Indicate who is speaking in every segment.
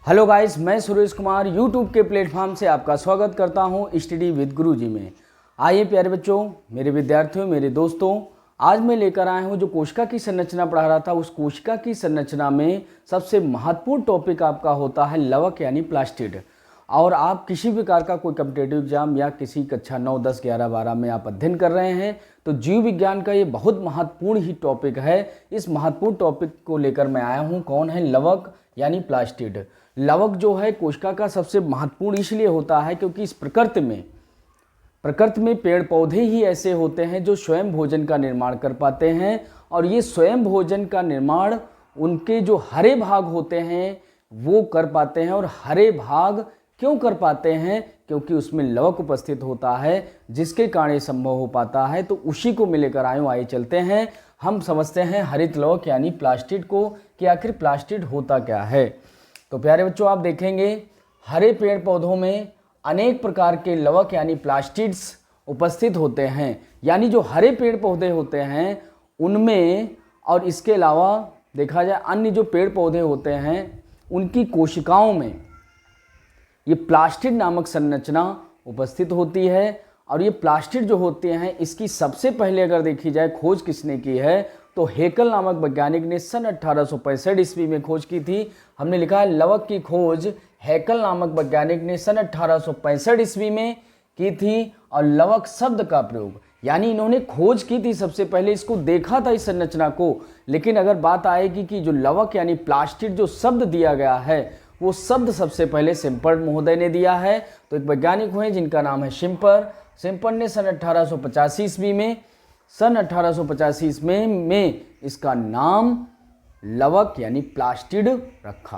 Speaker 1: Hello guys, मैं Suresh Kumar YouTube के platform से आपका स्वागत करता हूं स्टडी विद गुरुजी में। आइए प्यारे बच्चों, मेरे विद्यार्थियों, मेरे दोस्तों, आज मैं लेकर आया हूं जो कोशिका की संरचना पढ़ा रहा था। उस कोशिका की संरचना में सबसे महत्वपूर्ण टॉपिक आपका होता है लवक यानी प्लास्टिड। और आप किसी प्रकार का कोई कॉम्पिटेटिव एग्जाम या किसी कक्षा 9, 10, 11, 12 में आप अध्ययन कर रहे हैं तो जीव विज्ञान का ये बहुत महत्वपूर्ण ही टॉपिक है। इस महत्वपूर्ण टॉपिक को लेकर मैं आया हूँ। कौन है? लवक यानी प्लास्टिड। लवक जो है कोशिका का सबसे महत्वपूर्ण इसलिए होता है क्योंकि इस प्रकृति में पेड़ पौधे ही ऐसे होते हैं जो स्वयं भोजन का निर्माण कर पाते हैं। और ये स्वयं भोजन का निर्माण उनके जो हरे भाग होते हैं वो कर पाते हैं। और हरे भाग क्यों कर पाते हैं? क्योंकि उसमें लवक उपस्थित होता है, जिसके कारण ये संभव हो पाता है। तो उसी को मैं लेकर आए हूँ। आइए चलते हैं, हम समझते हैं हरित लवक यानी प्लास्टिड को कि आखिर प्लास्टिड होता क्या है। तो प्यारे बच्चों, आप देखेंगे हरे पेड़ पौधों में अनेक प्रकार के लवक यानी प्लास्टिड्स उपस्थित होते हैं। यानी जो हरे पेड़ पौधे होते हैं उनमें, और इसके अलावा देखा जाए अन्य जो पेड़ पौधे होते हैं उनकी कोशिकाओं में ये प्लास्टिड नामक संरचना उपस्थित होती है। और ये प्लास्टिड जो होते हैं इसकी सबसे पहले अगर देखी जाए खोज किसने की है तो हेकल नामक वैज्ञानिक ने सन 1865 ईस्वी में खोज की थी। हमने लिखा है लवक की खोज हेकल नामक वैज्ञानिक ने सन 1865 ईस्वी में की थी। और लवक शब्द का प्रयोग यानी इन्होंने खोज की थी, सबसे पहले इसको देखा था इस संरचना को। लेकिन अगर बात आएगी कि जो लवक यानी प्लास्टिड जो शब्द दिया गया है वो शब्द सबसे पहले शिम्पर महोदय ने दिया है। तो एक वैज्ञानिक हुए जिनका नाम है शिम्पर ने सन 1885 ईस्वी में इसका नाम लवक यानी प्लास्टिड रखा।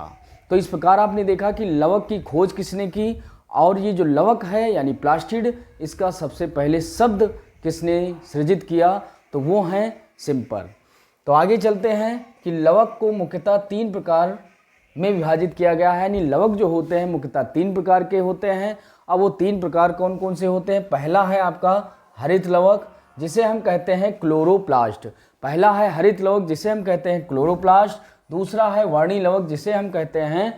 Speaker 1: तो इस प्रकार आपने देखा कि लवक की खोज किसने की, और ये जो लवक है यानी प्लास्टिड इसका सबसे पहले शब्द किसने सृजित किया तो वो हैं शिम्पर। तो आगे चलते हैं कि लवक को मुख्यतः 3 प्रकार में विभाजित किया गया है। यानी लवक जो होते हैं मुख्यतः 3 प्रकार के होते हैं। अब वो 3 प्रकार कौन कौन से होते हैं? पहला है आपका हरित लवक जिसे हम कहते हैं क्लोरोप्लास्ट। पहला है हरित लवक जिसे हम कहते हैं क्लोरोप्लास्ट। दूसरा है वर्णी लवक जिसे हम कहते हैं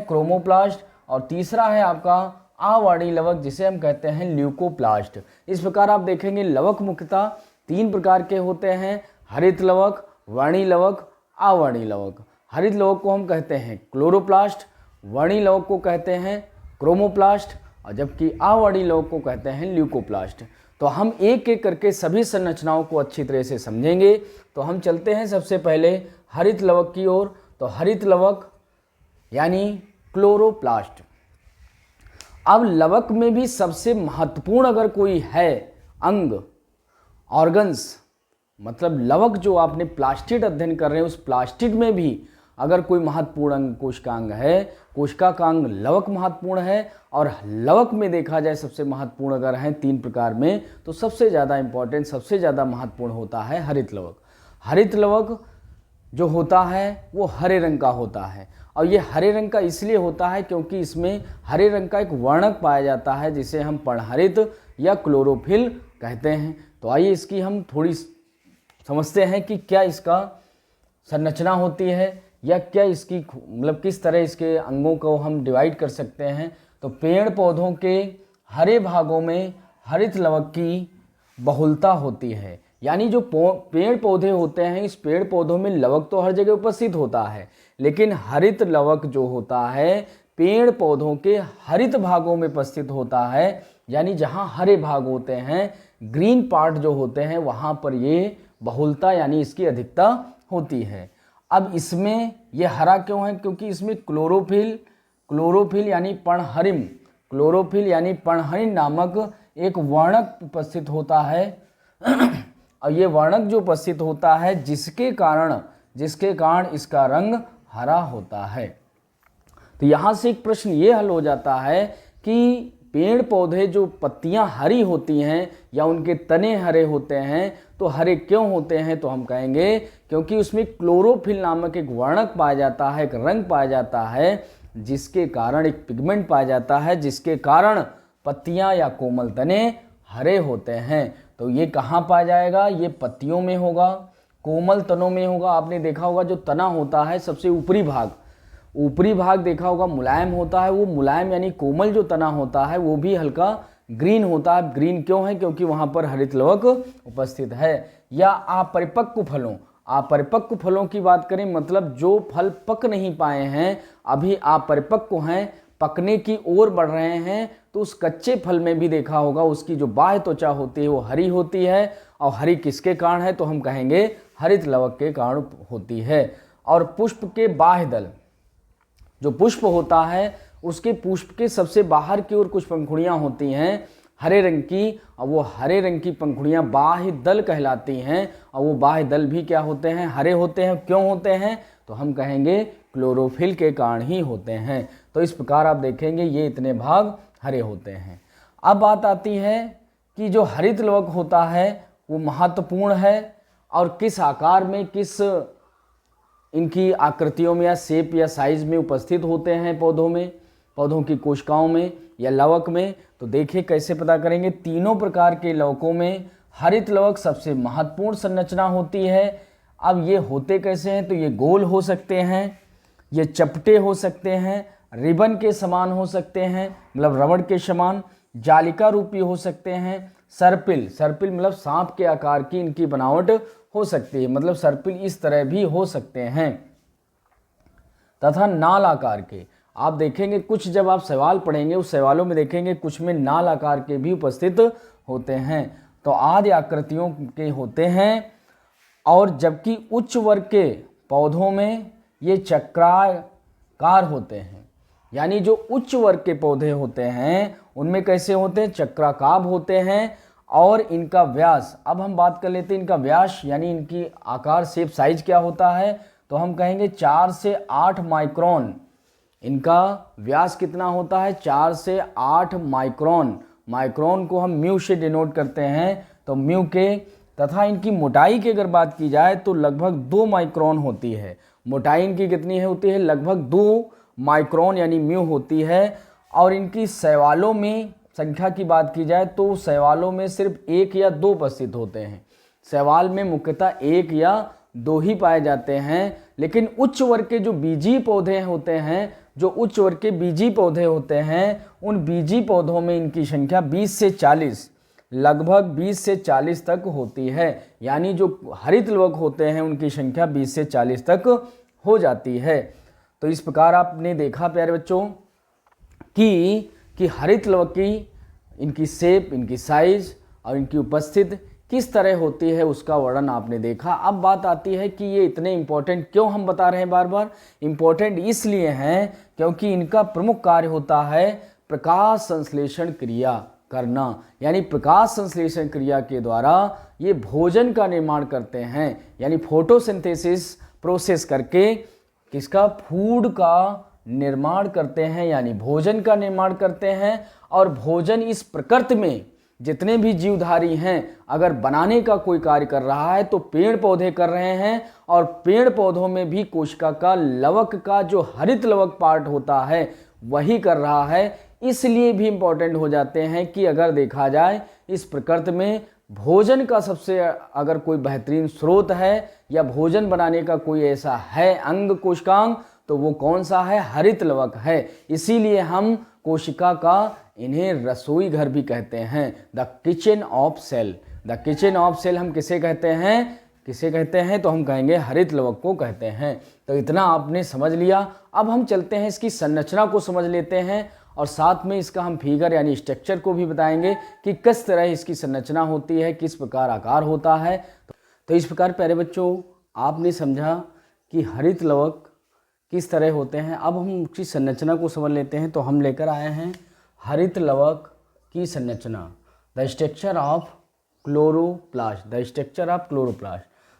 Speaker 1: क्रोमोप्लास्ट, और तीसरा है आपका अवर्णी लवक जिसे हम कहते हैं ल्यूकोप्लास्ट। इस प्रकार आप देखेंगे लवक मुख्यतः 3 प्रकार के होते हैं: हरित लवक, वर्णी लवक, अवर्णी लवक। हरित लवक को हम कहते हैं क्लोरोप्लास्ट, वर्णी लवक को कहते हैं क्रोमोप्लास्ट, और जबकि अवर्णी लवक को कहते हैं ल्यूकोप्लास्ट। तो हम एक एक करके सभी संरचनाओं को अच्छी तरह से समझेंगे। तो हम चलते हैं सबसे पहले हरित लवक की ओर। तो हरित लवक यानी क्लोरोप्लास्ट। अब लवक में भी सबसे महत्वपूर्ण अगर कोई है अंग, ऑर्गन्स, मतलब लवक जो आपने प्लास्टिड अध्ययन कर रहे हैं उस प्लास्टिड में भी अगर कोई महत्वपूर्ण अंग कोशिकांग है, कोशिका का अंग लवक महत्वपूर्ण है। और लवक में देखा जाए सबसे महत्वपूर्ण अगर हैं 3 प्रकार में तो सबसे ज़्यादा इंपॉर्टेंट, सबसे ज़्यादा महत्वपूर्ण होता है हरित लवक। हरित लवक जो होता है वो हरे रंग का होता है। और ये हरे रंग का इसलिए होता है क्योंकि इसमें हरे रंग का एक वर्णक पाया जाता है जिसे हम पर्णहरित या क्लोरोफिल कहते हैं। तो आइए इसकी हम थोड़ी समझते हैं कि क्या इसका संरचना होती है या क्या इसकी मतलब किस तरह इसके अंगों को हम डिवाइड कर सकते हैं। तो पेड़ पौधों के हरे भागों में हरित लवक की बहुलता होती है। यानी जो पेड़ पौधे होते हैं इस पेड़ पौधों में लवक तो हर जगह उपस्थित होता है, लेकिन हरित लवक जो होता है पेड़ पौधों के हरित भागों में उपस्थित होता है। यानी जहाँ हरे भाग होते हैं, ग्रीन पार्ट जो होते हैं, वहाँ पर ये बहुलता यानी इसकी अधिकता होती है। अब इसमें ये हरा क्यों है? क्योंकि इसमें क्लोरोफिल यानी पर्णहरित नामक एक वर्णक उपस्थित होता है। और ये वर्णक जो उपस्थित होता है जिसके कारण इसका रंग हरा होता है। तो यहाँ से एक प्रश्न ये हल हो जाता है कि पेड़ पौधे जो पत्तियां हरी होती हैं या उनके तने हरे होते हैं तो हरे क्यों होते हैं? तो हम कहेंगे क्योंकि उसमें क्लोरोफिल नामक एक वर्णक पाया जाता है, एक रंग पाया जाता है, जिसके कारण एक पिगमेंट पाया जाता है जिसके कारण पत्तियां या कोमल तने हरे होते हैं। तो ये कहाँ पाया जाएगा? ये पत्तियों में होगा, कोमल तनों में होगा। आपने देखा होगा जो तना होता है सबसे ऊपरी भाग देखा होगा मुलायम होता है। वो मुलायम यानी कोमल जो तना होता है वो भी हल्का ग्रीन होता है। ग्रीन क्यों है? क्योंकि वहाँ पर हरित लवक उपस्थित है। या अपरिपक्व फलों की बात करें, मतलब जो फल पक नहीं पाए हैं, अभी अपरिपक्व हैं, पकने की ओर बढ़ रहे हैं, तो उस कच्चे फल में भी देखा होगा उसकी जो बाह्य त्वचा होती है वो हरी होती है। और हरी किसके कारण है? तो हम कहेंगे हरित लवक के कारण होती है। और पुष्प के बाह्य दल, जो पुष्प होता है उसके पुष्प के सबसे बाहर की ओर कुछ पंखुड़ियां होती हैं हरे रंग की, और वो हरे रंग की पंखुड़ियां बाह्य दल कहलाती हैं। और वो बाह्य दल भी क्या होते हैं? हरे होते हैं। क्यों होते हैं? तो हम कहेंगे क्लोरोफिल के कारण ही होते हैं। तो इस प्रकार आप देखेंगे ये इतने भाग हरे होते हैं। अब बात आती है कि जो हरित लवक होता है वो महत्वपूर्ण है और किस आकार में, किस इनकी आकृतियों में या शेप या साइज में उपस्थित होते हैं पौधों की कोशिकाओं में या लवक में। तो देखिए कैसे पता करेंगे। तीनों प्रकार के लवकों में हरित लवक सबसे महत्वपूर्ण संरचना होती है। अब ये होते कैसे हैं? तो ये गोल हो सकते हैं, ये चपटे हो सकते हैं, रिबन के समान हो सकते हैं मतलब रबड़ के समान, जालिका रूपी हो सकते हैं, सर्पिल मतलब सांप के आकार की इनकी बनावट हो सकती है, मतलब सर्पिल इस तरह भी हो सकते हैं, तथा नाल आकार के। आप देखेंगे कुछ जब आप सवाल पढ़ेंगे उस सवालों में देखेंगे कुछ में नाल आकार के भी उपस्थित होते हैं। तो आदि आकृतियों के होते हैं। और जबकि उच्च वर्ग के पौधों में ये चक्राकार होते हैं, यानी जो उच्च वर्ग के पौधे होते हैं उनमें कैसे होते हैं? चक्राकार होते हैं। और इनका व्यास, अब हम बात कर लेते हैं इनका व्यास यानी इनकी आकार शेप साइज क्या होता है? तो हम कहेंगे 4 से 8 माइक्रोन। इनका व्यास कितना होता है? 4 से 8 माइक्रोन। माइक्रोन को हम म्यू से डिनोट करते हैं, तो म्यू के। तथा इनकी मोटाई की अगर बात की जाए तो लगभग 2 माइक्रोन होती है। मोटाई इनकी कितनी है होती है? लगभग 2 माइक्रोन यानी म्यू होती है। और इनकी शैवालों में संख्या की बात की जाए तो शैवालों में सिर्फ 1 या 2 उपस्थित होते हैं। शैवाल में मुख्यतः 1 या 2 ही पाए जाते हैं। लेकिन उच्च वर्ग के जो बीजी पौधे होते हैं, उन बीजी पौधों में इनकी संख्या 20 से 40, लगभग 20 से 40 तक होती है। यानी जो हरित लवक होते हैं उनकी संख्या 20 से 40 तक हो जाती है। तो इस प्रकार आपने देखा प्यारे बच्चों कि हरित लवक की इनकी शेप, इनकी साइज और इनकी उपस्थिति किस तरह होती है उसका वर्णन आपने देखा। अब बात आती है कि ये इतने इम्पोर्टेंट क्यों हम बता रहे हैं बार बार? इम्पोर्टेंट इसलिए हैं क्योंकि इनका प्रमुख कार्य होता है प्रकाश संश्लेषण क्रिया करना। यानी प्रकाश संश्लेषण क्रिया के द्वारा ये भोजन का निर्माण करते हैं, यानी फोटोसिंथेसिस प्रोसेस करके किसका? फूड का निर्माण करते हैं, यानी भोजन का निर्माण करते हैं। और भोजन इस प्रकृति में जितने भी जीवधारी हैं अगर बनाने का कोई कार्य कर रहा है तो पेड़ पौधे कर रहे हैं। और पेड़ पौधों में भी कोशिका का लवक का जो हरित लवक पार्ट होता है वही कर रहा है। इसलिए भी इम्पोर्टेंट हो जाते हैं कि अगर देखा जाए इस प्रकृति में भोजन का सबसे अगर कोई बेहतरीन स्रोत है या भोजन बनाने का कोई ऐसा है अंग कोशिकांग, तो वो कौन सा है? हरित लवक है। इसीलिए हम कोशिका का इन्हें रसोई घर भी कहते हैं, the kitchen of cell. The kitchen of cell हम किसे कहते हैं? तो हम कहेंगे हरित लवक को कहते हैं। तो इतना आपने समझ लिया। अब हम चलते हैं इसकी संरचना को समझ लेते हैं और साथ में इसका हम फिगर यानी स्ट्रक्चर को भी बताएंगे कि किस तरह इसकी संरचना होती है, किस प्रकार आकार होता है। तो इस प्रकार प्यारे बच्चों आपने समझा कि हरित लवक किस तरह होते हैं। अब हम उसकी संरचना को समझ लेते हैं। तो हम लेकर आए हैं हरित लवक की संरचना, द स्ट्रक्चर ऑफ क्लोरोप्लास्ट।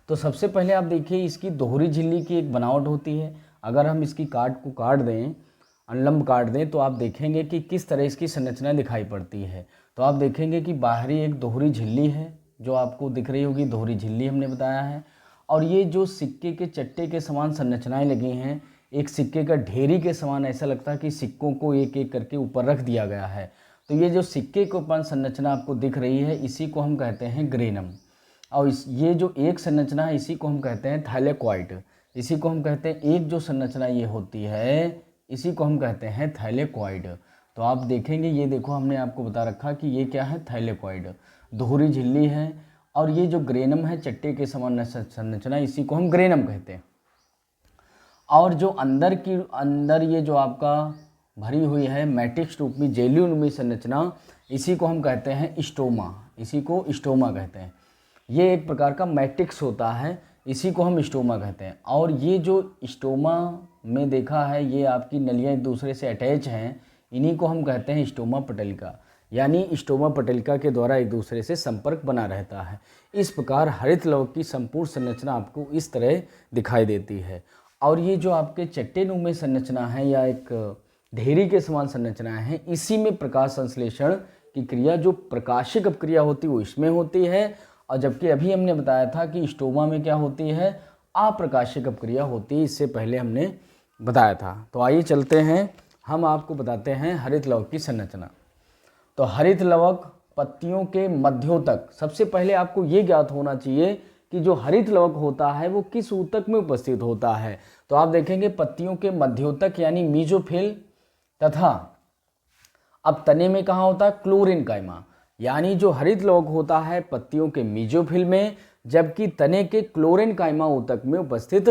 Speaker 1: तो सबसे पहले आप देखिए इसकी दोहरी झिल्ली की एक बनावट होती है। अगर हम इसकी काट दें, अनुलंब काट दें, तो आप देखेंगे कि किस तरह इसकी संरचना दिखाई पड़ती है। तो आप देखेंगे कि बाहरी एक दोहरी झिल्ली है जो आपको दिख रही होगी, दोहरी झिल्ली हमने बताया है। और ये जो सिक्के के चट्टे के समान संरचनाएं लगी हैं, एक सिक्के का ढेरी के समान, ऐसा लगता है कि सिक्कों को एक एक करके ऊपर रख दिया गया है। तो ये जो सिक्के के ऊपर संरचना आपको दिख रही है इसी को हम कहते हैं ग्रेनम। और ये जो एक संरचना है इसी को हम कहते हैं थैलेकॉइड। इसी को हम कहते हैं, एक जो संरचना ये होती है इसी को हम कहते हैं थैलेकॉइड। तो आप देखेंगे, ये देखो हमने आपको बता रखा कि ये क्या है, थैलेकॉइड, दोहरी झिल्ली है। और ये जो ग्रेनम है, चट्टे के समान संरचना, इसी को हम ग्रेनम कहते हैं। और जो अंदर ये जो आपका भरी हुई है मैट्रिक्स रूप में जेलीनुमी संरचना, इसी को हम कहते हैं स्टोमा। इसी को स्टोमा कहते हैं। ये एक प्रकार का मैट्रिक्स होता है, इसी को हम स्टोमा कहते हैं। और ये जो स्टोमा में देखा है, ये आपकी नलियाँ एक दूसरे से अटैच हैं, इन्हीं को हम कहते हैं स्टोमा पटलिका। यानी स्टोमा पटलिका के द्वारा एक दूसरे से संपर्क बना रहता है। इस प्रकार हरित लवक की संपूर्ण संरचना आपको इस तरह दिखाई देती है। और ये जो आपके चट्टेनुमे संरचना है या एक ढेरी के समान संरचना है, इसी में प्रकाश संश्लेषण की क्रिया, जो प्रकाशिक अपक्रिया होती है वो इसमें होती है। और जबकि अभी हमने बताया था कि स्टोमा में क्या होती है, अप्रकाशिक अपक्रिया होती है, इससे पहले हमने बताया था। तो आइए चलते हैं, हम आपको बताते हैं हरित लवक की संरचना। तो हरित लवक पत्तियों के मध्यों तक, सबसे पहले आपको ये ज्ञात होना चाहिए कि जो हरित लवक होता है वो किस ऊतक में उपस्थित होता है। तो आप देखेंगे पत्तियों के मध्योतक यानी मीजोफिल, तथा अब तने में कहाँ होता है, क्लोरेनकाइमा। यानी जो हरित लवक होता है पत्तियों के मीजोफिल में, जबकि तने के क्लोरेनकाइमा ऊतक में उपस्थित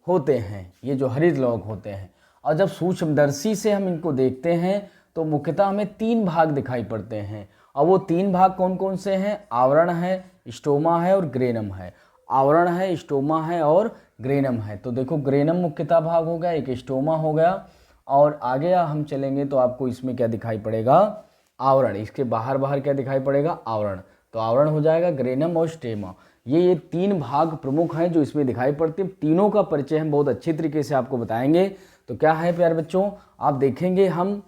Speaker 1: होते हैं ये जो हरित लवक होते हैं। और जब सूक्ष्मदर्शी से हम इनको देखते हैं तो मुख्यतः हमें 3 भाग दिखाई पड़ते हैं। और वो 3 भाग कौन कौन से हैं, आवरण है, स्टोमा है और ग्रेनम है। आवरण है, स्टोमा है और ग्रेनम है। तो देखो ग्रेनम मुख्यतः भाग हो गया, एक स्टोमा हो गया। और आगे हम चलेंगे तो आपको इसमें क्या दिखाई पड़ेगा, आवरण। इसके बाहर क्या दिखाई पड़ेगा, आवरण। तो आवरण हो जाएगा ग्रेनम और स्टेमा। ये 3 भाग प्रमुख हैं जो इसमें दिखाई पड़ते हैं। तीनों का परिचय हम बहुत अच्छी तरीके से आपको बताएंगे। तो क्या है प्यारे बच्चों, आप देखेंगे हम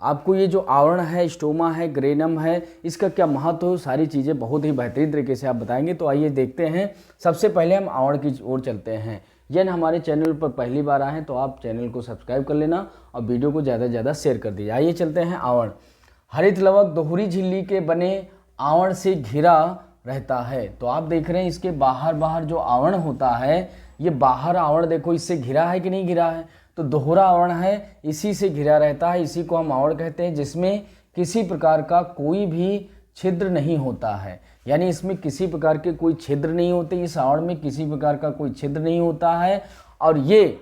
Speaker 1: आपको ये जो आवरण है, स्टोमा है, ग्रेनम है, इसका क्या महत्व है, सारी चीज़ें बहुत ही बेहतरीन तरीके से आप बताएंगे। तो आइए देखते हैं। सबसे पहले हम आवरण की ओर चलते हैं। यदि हमारे चैनल पर पहली बार आए हैं तो आप चैनल को सब्सक्राइब कर लेना और वीडियो को ज़्यादा से ज़्यादा शेयर कर दीजिए। आइए चलते हैं आवरण। हरित लवक दोहरी झिल्ली के बने आवरण से घिरा रहता है। तो आप देख रहे हैं इसके बाहर जो आवरण होता है, ये बाहर आवरण देखो इससे घिरा है कि नहीं घिरा है, तो दोहरा आवरण है, इसी से घिरा रहता है। इसी को हम आवरण कहते हैं, जिसमें किसी प्रकार का कोई भी छिद्र नहीं होता है। यानी इसमें किसी प्रकार के कोई छिद्र नहीं होते, इस आवरण में किसी प्रकार का कोई छिद्र नहीं होता है। और ये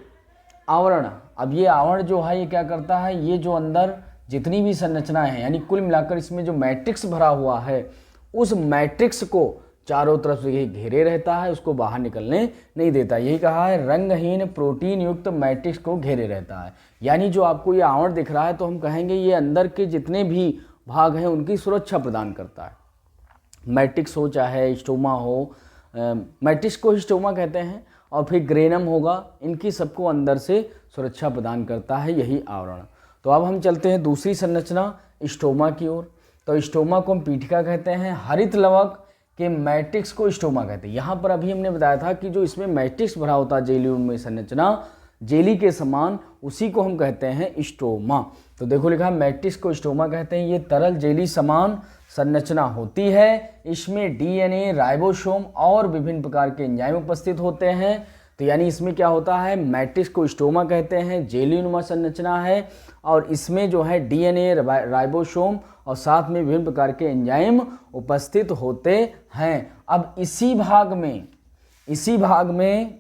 Speaker 1: आवरण, अब ये आवरण जो है ये क्या करता है, ये जो अंदर जितनी भी संरचनाएं हैं, यानी कुल मिलाकर इसमें जो मैट्रिक्स भरा हुआ है, उस मैट्रिक्स को चारों तरफ से ये घेरे रहता है, उसको बाहर निकलने नहीं देता। यही कहा है, रंगहीन प्रोटीन युक्त मैट्रिक्स को घेरे रहता है। यानी जो आपको ये आवरण दिख रहा है, तो हम कहेंगे ये अंदर के जितने भी भाग हैं उनकी सुरक्षा प्रदान करता है। मैट्रिक्स हो चाहे स्टोमा हो, मैट्रिक्स को स्टोमा कहते हैं, और फिर ग्रेनम होगा, इनकी सबको अंदर से सुरक्षा प्रदान करता है यही आवरण। तो अब हम चलते हैं दूसरी संरचना स्टोमा की ओर। तो स्टोमा को हम पीठिका कहते हैं। हरित लवक के मैट्रिक्स को स्टोमा कहते हैं। यहाँ पर अभी हमने बताया था कि जो इसमें मैट्रिक्स भरा होता है जेली में संरचना, जेली के समान, उसी को हम कहते हैं स्टोमा। तो देखो लिखा है मैट्रिक्स को स्टोमा कहते हैं। ये तरल जेली समान संरचना होती है। इसमें डीएनए, राइबोसोम और विभिन्न प्रकार के एंजाइम उपस्थित होते हैं। तो यानी इसमें क्या होता है, मैट्रिक्स को स्टोमा कहते हैं, जेलीनुमा संरचना है, और इसमें जो है डीएनए, राइबोसोम और साथ में विभिन्न प्रकार के एंजाइम उपस्थित होते हैं। अब इसी भाग में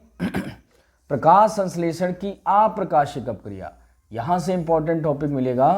Speaker 1: प्रकाश संश्लेषण की अप्रकाशिक अपक्रिया, यहाँ से इंपॉर्टेंट टॉपिक मिलेगा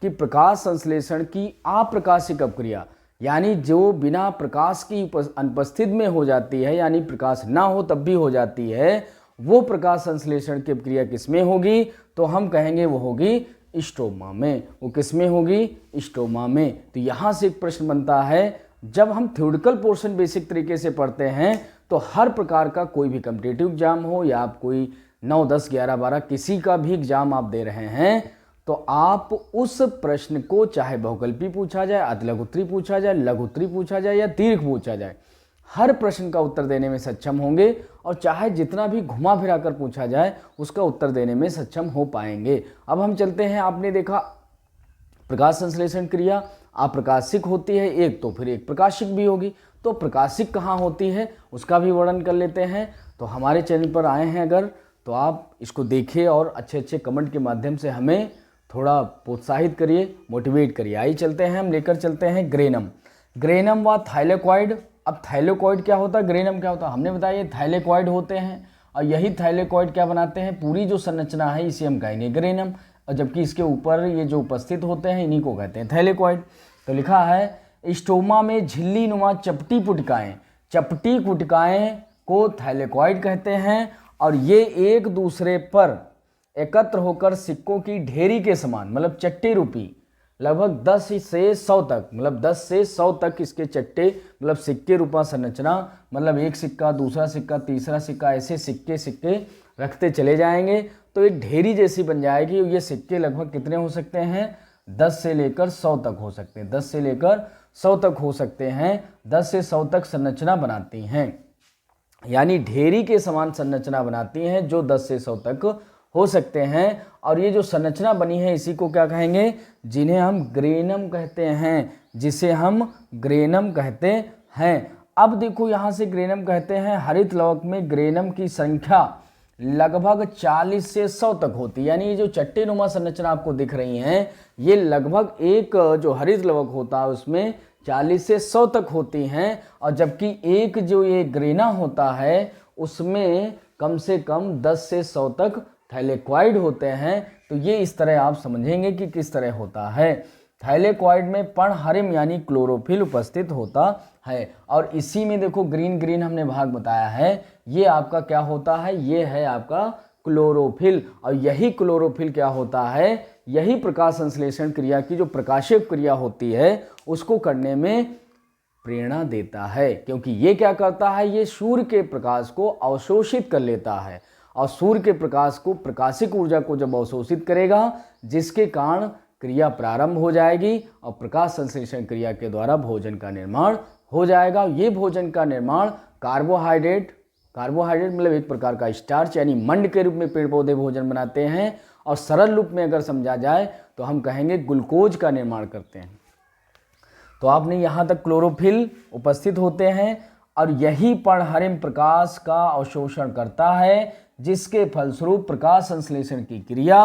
Speaker 1: कि प्रकाश संश्लेषण की अप्रकाशिक अपक्रिया, यानी जो बिना प्रकाश की अनुपस्थित में हो जाती है, यानी प्रकाश ना हो तब भी हो जाती है, वो प्रकाश संश्लेषण की अपक्रिया किसमें होगी, तो हम कहेंगे वो होगी स्टोमा में। वो किसमें होगी, स्टोमा में। तो यहाँ से एक प्रश्न बनता है, जब हम थ्योरेटिकल पोर्शन बेसिक तरीके से पढ़ते हैं तो हर प्रकार का कोई भी कॉम्पिटिटिव एग्जाम हो या आप कोई 9, 10, 11, 12 किसी का भी एग्जाम आप दे रहे हैं, तो आप उस प्रश्न को चाहे बहुकल्पी पूछा जाए, अतिलघुत्तरी पूछा जाए, लघुत्तरी पूछा जाए या दीर्घ पूछा जाए, हर प्रश्न का उत्तर देने में सक्षम होंगे, और चाहे जितना भी घुमा फिरा कर पूछा जाए उसका उत्तर देने में सक्षम हो पाएंगे। अब हम चलते हैं, आपने देखा प्रकाश संश्लेषण क्रिया अप्रकाशिक होती है एक, तो फिर एक प्रकाशिक भी होगी। तो प्रकाशिक कहाँ होती है उसका भी वर्णन कर लेते हैं। तो हमारे चैनल पर आए हैं अगर, तो आप इसको देखिए और अच्छे अच्छे कमेंट के माध्यम से हमें थोड़ा प्रोत्साहित करिए, मोटिवेट करिए। आइए चलते हैं, हम लेकर चलते हैं ग्रेनम। ग्रेनम व थाइलेकॉइड। अब थाइलेकॉइड क्या होता है, ग्रेनम क्या होता है, हमने बताया ये थाइलेकॉइड होते हैं और यही थाइलेकॉइड क्या बनाते हैं, पूरी जो संरचना है इसे हम कहेंगे ग्रेनम, और जबकि इसके ऊपर ये जो उपस्थित होते हैं इन्हीं को कहते हैं थाइलेकॉइड। तो लिखा है स्टोमा में झिल्ली नुमा चपटी पुटिकाएँ, चपटी पुटिकाएँ को थाइलेकॉइड कहते हैं और ये एक दूसरे पर एकत्र होकर सिक्कों की ढेरी के समान, मतलब चट्टे रूपी, लगभग 10 से 100 तक, मतलब 10 से 100 तक इसके चट्टे, मतलब सिक्के रूपा संरचना, मतलब एक सिक्का, दूसरा सिक्का, तीसरा सिक्का, ऐसे सिक्के सिक्के रखते चले जाएंगे तो एक ढेरी जैसी बन जाएगी। ये सिक्के लगभग कितने हो सकते हैं, 10 से लेकर 100 तक हो सकते हैं, 10 से लेकर 100 तक हो सकते हैं, 10 से 100 तक संरचना बनाती हैं, यानी ढेरी के समान संरचना बनाती हैं जो 10 से 100 तक हो सकते हैं। और ये जो संरचना बनी है इसी को क्या कहेंगे, जिन्हें हम ग्रेनम कहते हैं, जिसे हम ग्रेनम कहते हैं। अब देखो यहाँ से ग्रेनम कहते हैं, हरित लवक में ग्रेनम की संख्या लगभग 40 से 100 तक होती है, यानी ये जो चट्टे नुमा संरचना आपको दिख रही हैं ये लगभग एक जो हरित लवक होता है उसमें 40 से 100 तक होती हैं, और जबकि एक जो ये ग्रेना होता है उसमें कम से कम 10 से 100 तक थाइलेकॉइड होते हैं। तो ये इस तरह आप समझेंगे कि किस तरह होता है। थाइलेकॉइड में पर्णहरिम यानी क्लोरोफिल उपस्थित होता है, और इसी में देखो ग्रीन ग्रीन हमने भाग बताया है, ये आपका क्या होता है, ये है आपका क्लोरोफिल। और यही क्लोरोफिल क्या होता है, यही प्रकाश संश्लेषण क्रिया की जो प्रकाशिक क्रिया होती है उसको करने में प्रेरणा देता है, क्योंकि ये क्या करता है, ये सूर्य के प्रकाश को अवशोषित कर लेता है, और सूर्य के प्रकाश को, प्रकाशिक ऊर्जा को जब अवशोषित करेगा जिसके कारण क्रिया प्रारंभ हो जाएगी और प्रकाश संश्लेषण क्रिया के द्वारा भोजन का निर्माण हो जाएगा। ये भोजन का निर्माण कार्बोहाइड्रेट मतलब एक प्रकार का स्टार्च यानी मंड के रूप में पेड़ पौधे भोजन बनाते हैं, और सरल रूप में अगर समझा जाए तो हम कहेंगे ग्लूकोज का निर्माण करते हैं। तो आपने यहाँ तक क्लोरोफिल उपस्थित होते हैं और यही पर्णहरिम प्रकाश का अवशोषण करता है, जिसके फलस्वरूप प्रकाश संश्लेषण की क्रिया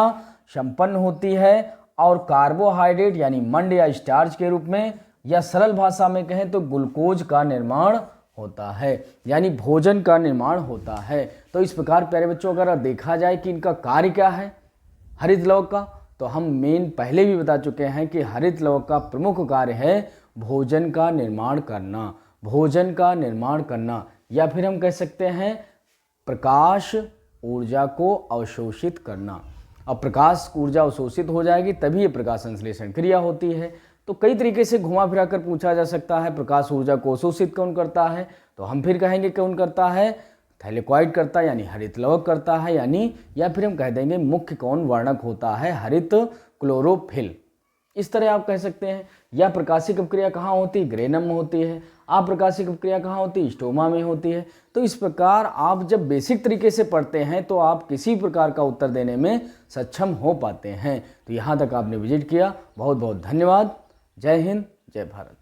Speaker 1: संपन्न होती है और कार्बोहाइड्रेट यानी मंड या स्टार्च के रूप में, या सरल भाषा में कहें तो ग्लूकोज का निर्माण होता है, यानी भोजन का निर्माण होता है। तो इस प्रकार प्यारे बच्चों अगर देखा जाए कि इनका कार्य क्या है हरित लवक का, तो हम मेन पहले भी बता चुके हैं कि हरित लवक का प्रमुख कार्य है भोजन का निर्माण करना, भोजन का निर्माण करना, या फिर हम कह सकते हैं प्रकाश ऊर्जा को अवशोषित करना। अब प्रकाश ऊर्जा अवशोषित हो जाएगी तभी ये प्रकाश संश्लेषण क्रिया होती है। तो कई तरीके से घुमा फिरा कर पूछा जा सकता है प्रकाश ऊर्जा को अवशोषित कौन करता है, तो हम फिर कहेंगे कौन करता है, थाइलेकॉइड करता है यानी हरित लवक करता है, यानी या फिर हम कह देंगे मुख्य कौन वर्णक होता है, हरित क्लोरोफिल, इस तरह आप कह सकते हैं। या प्रकाशिक अपक्रिया कहाँ होती है, ग्रेनम में होती है। अप्रकाशिक अपक्रिया कहाँ होती है, स्टोमा में होती है। तो इस प्रकार आप जब बेसिक तरीके से पढ़ते हैं तो आप किसी प्रकार का उत्तर देने में सक्षम हो पाते हैं। तो यहाँ तक आपने विजिट किया, बहुत बहुत धन्यवाद। जय हिंद, जय भारत।